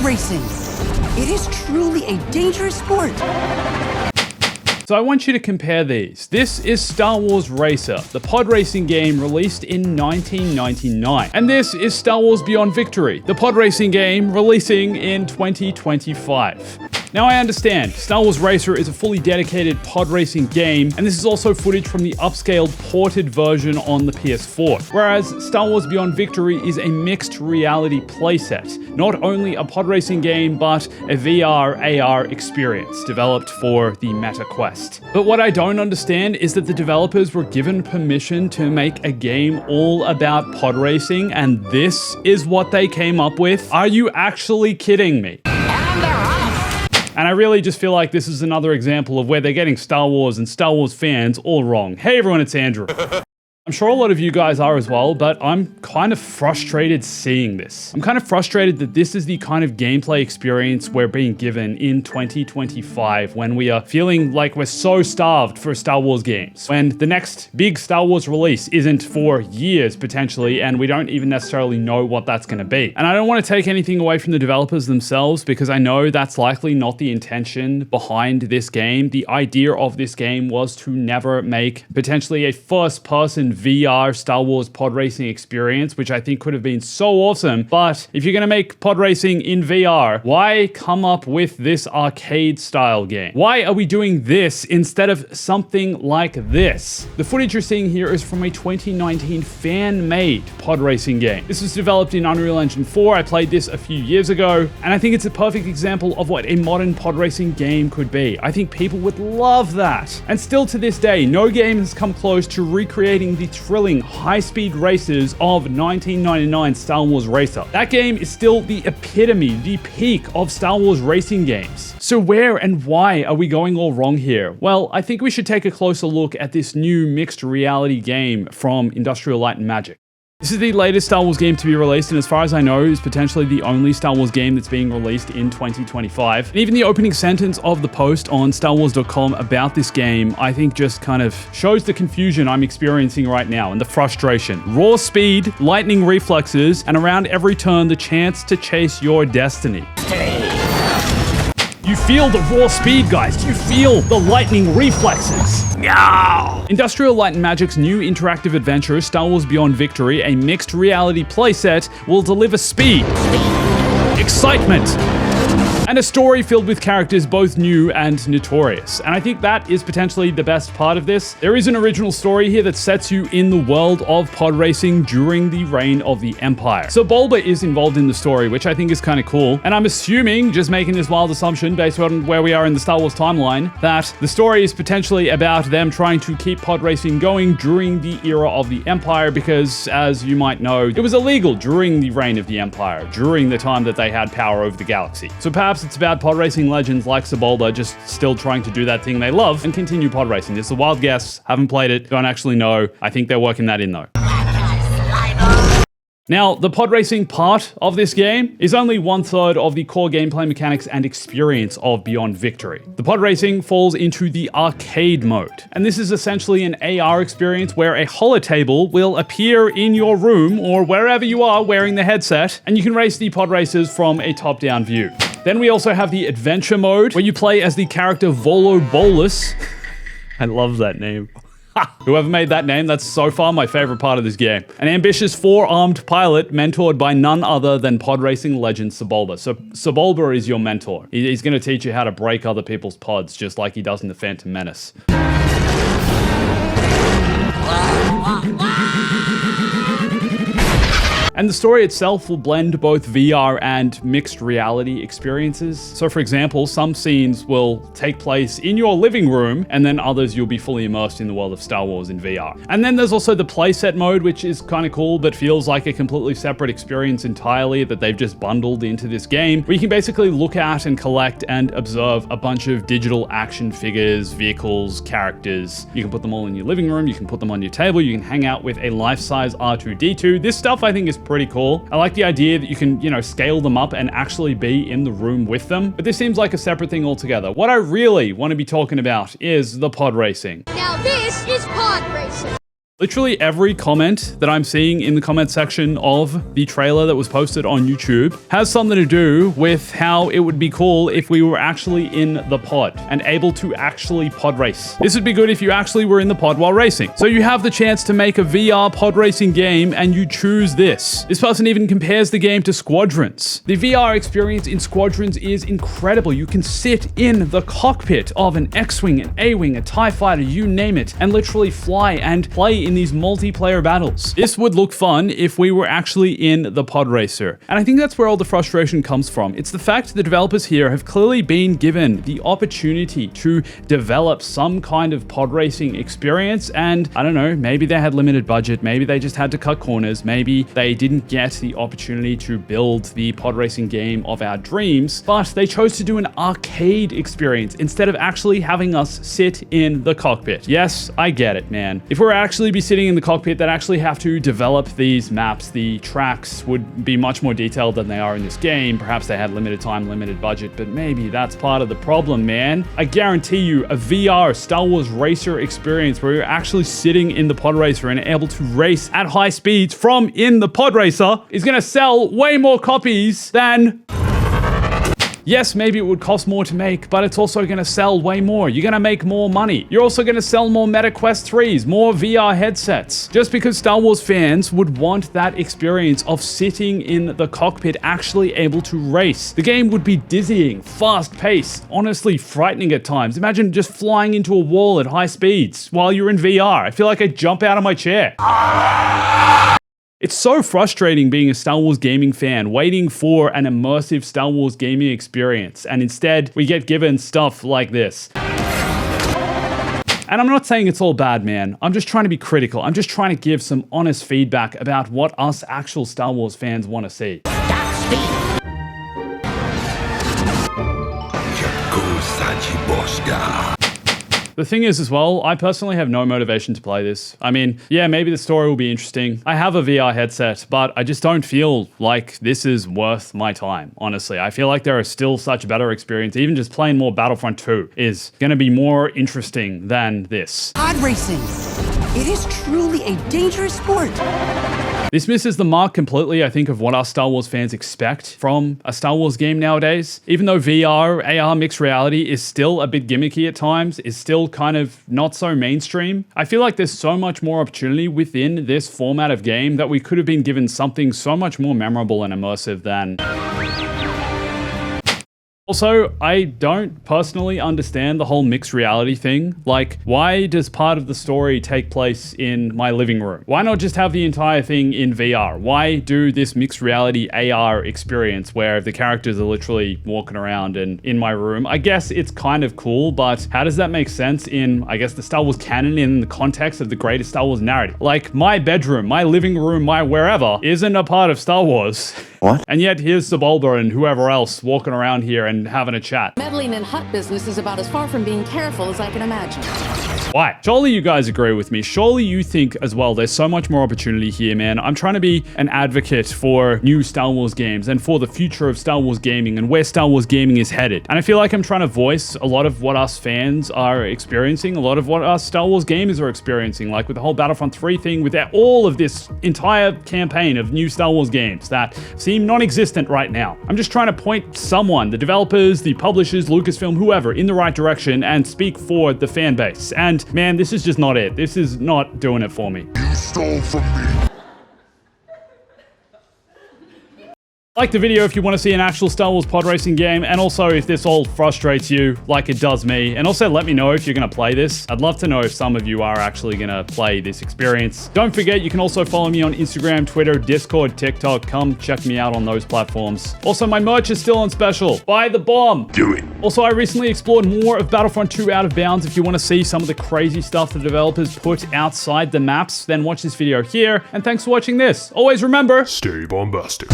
racing. It is truly a dangerous sport. So I want you to compare these. This is Star Wars Racer, the pod racing game released in 1999. And this is Star Wars Beyond Victory, the pod racing game releasing in 2025. Now I understand, Star Wars Racer is a fully dedicated pod racing game, and this is also footage from the upscaled ported version on the PS4. Whereas Star Wars Beyond Victory is a mixed reality playset. Not only a pod racing game, but a VR, AR experience developed for the Meta Quest. But what I don't understand is that the developers were given permission to make a game all about pod racing, and this is what they came up with? Are you actually kidding me? And I really just feel like this is another example of where they're getting Star Wars and Star Wars fans all wrong. Hey everyone, it's Andrew. I'm sure a lot of you guys are as well, but I'm kind of frustrated seeing this. I'm kind of frustrated that this is the kind of gameplay experience we're being given in 2025 when we are feeling like we're so starved for Star Wars games. When the next big Star Wars release isn't for years potentially, and we don't even necessarily know what that's going to be. And I don't want to take anything away from the developers themselves because I know that's likely not the intention behind this game. The idea of this game was to never make potentially a first-person VR Star Wars pod racing experience, which I think could have been so awesome. But if you're going to make pod racing in VR, why come up with this arcade style game? Why are we doing this instead of something like this? The footage you're seeing here is from a 2019 fan-made pod racing game. This was developed in Unreal Engine 4. I played this a few years ago, and I think it's a perfect example of what a modern pod racing game could be. I think people would love that. And still to this day, no game has come close to recreating the thrilling high-speed races of 1999 Star Wars Racer. That game is still the epitome, the peak of Star Wars racing games. So where and why are we going all wrong here? Well, I think we should take a closer look at this new mixed reality game from Industrial Light and Magic. This is the latest Star Wars game to be released, and as far as I know, is potentially the only Star Wars game that's being released in 2025. And even the opening sentence of the post on StarWars.com about this game, I think just kind of shows the confusion I'm experiencing right now and the frustration. Raw speed, lightning reflexes, and around every turn, the chance to chase your destiny. You feel the raw speed, guys. You feel the lightning reflexes. No! Industrial Light and Magic's new interactive adventure, Star Wars Beyond Victory, a mixed reality playset, will deliver speed, excitement, and a story filled with characters both new and notorious. And I think that is potentially the best part of this. There is an original story here that sets you in the world of pod racing during the reign of the Empire. So Bulba is involved in the story, which I think is kind of cool. And I'm assuming, just making this wild assumption based on where we are in the Star Wars timeline, that the story is potentially about them trying to keep pod racing going during the era of the Empire, because as you might know, it was illegal during the reign of the Empire, during the time that they had power over the galaxy. So perhaps it's about pod racing legends like Sebulba just still trying to do that thing they love and continue pod racing. This is a wild guess, haven't played it, don't actually know. I think they're working that in though. Now, the pod racing part of this game is only 1/3 of the core gameplay mechanics and experience of Beyond Victory. The pod racing falls into the arcade mode, and this is essentially an AR experience where a holotable will appear in your room or wherever you are wearing the headset, and you can race the pod racers from a top-down view. Then we also have the adventure mode, where you play as the character Volo Bolus. I love that name. Whoever made that name, that's so far my favorite part of this game. An ambitious four-armed pilot mentored by none other than pod racing legend Sebulba. So Sebulba is your mentor. He's going to teach you how to break other people's pods, just like he does in The Phantom Menace. And the story itself will blend both VR and mixed reality experiences. So for example, some scenes will take place in your living room, and then others you'll be fully immersed in the world of Star Wars in VR. And then there's also the playset mode, which is kind of cool, but feels like a completely separate experience entirely that they've just bundled into this game, where you can basically look at and collect and observe a bunch of digital action figures, vehicles, characters. You can put them all in your living room, you can put them on your table, you can hang out with a life-size R2-D2. This stuff I think is pretty cool. I like the idea that you can, scale them up and actually be in the room with them, but this seems like a separate thing altogether. What I really want to be talking about is the pod racing. Now this is pod racing. Literally every comment that I'm seeing in the comment section of the trailer that was posted on YouTube has something to do with how it would be cool if we were actually in the pod and able to actually pod race. This would be good if you actually were in the pod while racing. So you have the chance to make a VR pod racing game and you choose this. This person even compares the game to Squadrons. The VR experience in Squadrons is incredible. You can sit in the cockpit of an X-Wing, an A-Wing, a TIE fighter, you name it, and literally fly and play in these multiplayer battles. This would look fun if we were actually in the pod racer. And I think that's where all the frustration comes from. It's the fact the developers here have clearly been given the opportunity to develop some kind of pod racing experience, and I don't know, maybe they had limited budget, maybe they just had to cut corners, maybe they didn't get the opportunity to build the pod racing game of our dreams, but they chose to do an arcade experience instead of actually having us sit in the cockpit. Yes, I get it, man. If we're actually be sitting in the cockpit, they'd actually have to develop these maps. The tracks would be much more detailed than they are in this game. Perhaps they had limited time, limited budget, but maybe that's part of the problem, man. I guarantee you a VR Star Wars racer experience where you're actually sitting in the pod racer and able to race at high speeds from in the pod racer is going to sell way more copies than... Yes, maybe it would cost more to make, but it's also going to sell way more. You're going to make more money. You're also going to sell more Meta Quest 3s, more VR headsets. Just because Star Wars fans would want that experience of sitting in the cockpit actually able to race. The game would be dizzying, fast-paced, honestly frightening at times. Imagine just flying into a wall at high speeds while you're in VR. I feel like I'd jump out of my chair. It's so frustrating being a Star Wars gaming fan, waiting for an immersive Star Wars gaming experience, and instead we get given stuff like this. And I'm not saying it's all bad, man. I'm just trying to be critical. I'm just trying to give some honest feedback about what us actual Star Wars fans want to see. The thing is as well, I personally have no motivation to play this. I mean, yeah, maybe the story will be interesting. I have a VR headset, but I just don't feel like this is worth my time, honestly. I feel like there are still such better experience. Even just playing more Battlefront 2 is going to be more interesting than this. Pod racing. It is truly a dangerous sport. This misses the mark completely, I think, of what us Star Wars fans expect from a Star Wars game nowadays. Even though VR, AR, mixed reality is still a bit gimmicky at times, is still kind of not so mainstream, I feel like there's so much more opportunity within this format of game that we could have been given something so much more memorable and immersive than... Also, I don't personally understand the whole mixed reality thing. Like, why does part of the story take place in my living room? Why not just have the entire thing in VR? Why do this mixed reality AR experience where the characters are literally walking around and in my room? I guess it's kind of cool, but how does that make sense in, I guess, the Star Wars canon in the context of the greatest Star Wars narrative? Like, my bedroom, my living room, my wherever isn't a part of Star Wars. What? And yet here's Sebulba and whoever else walking around here and having a chat. Meddling in hut business is about as far from being careful as I can imagine. Why? Surely you guys agree with me. Surely you think as well there's so much more opportunity here, man. I'm trying to be an advocate for new Star Wars games and for the future of Star Wars gaming and where Star Wars gaming is headed. And I feel like I'm trying to voice a lot of what us fans are experiencing, a lot of what us Star Wars gamers are experiencing, like with the whole Battlefront 3 thing, with all of this entire campaign of new Star Wars games that seem non-existent right now. I'm just trying to point someone, the developers, the publishers, Lucasfilm, whoever, in the right direction and speak for the fan base. And man, this is just not it. This is not doing it for me. You stole from me. Like the video if you want to see an actual Star Wars pod racing game, and also if this all frustrates you like it does me, and also let me know if you're going to play this. I'd love to know if some of you are actually going to play this experience. Don't forget, you can also follow me on Instagram, Twitter, Discord, TikTok. Come check me out on those platforms. Also, my merch is still on special. Buy the bomb. Do it. Also, I recently explored more of Battlefront 2 Out of Bounds. If you want to see some of the crazy stuff the developers put outside the maps, then watch this video here. And thanks for watching this. Always remember, Stay bombastic.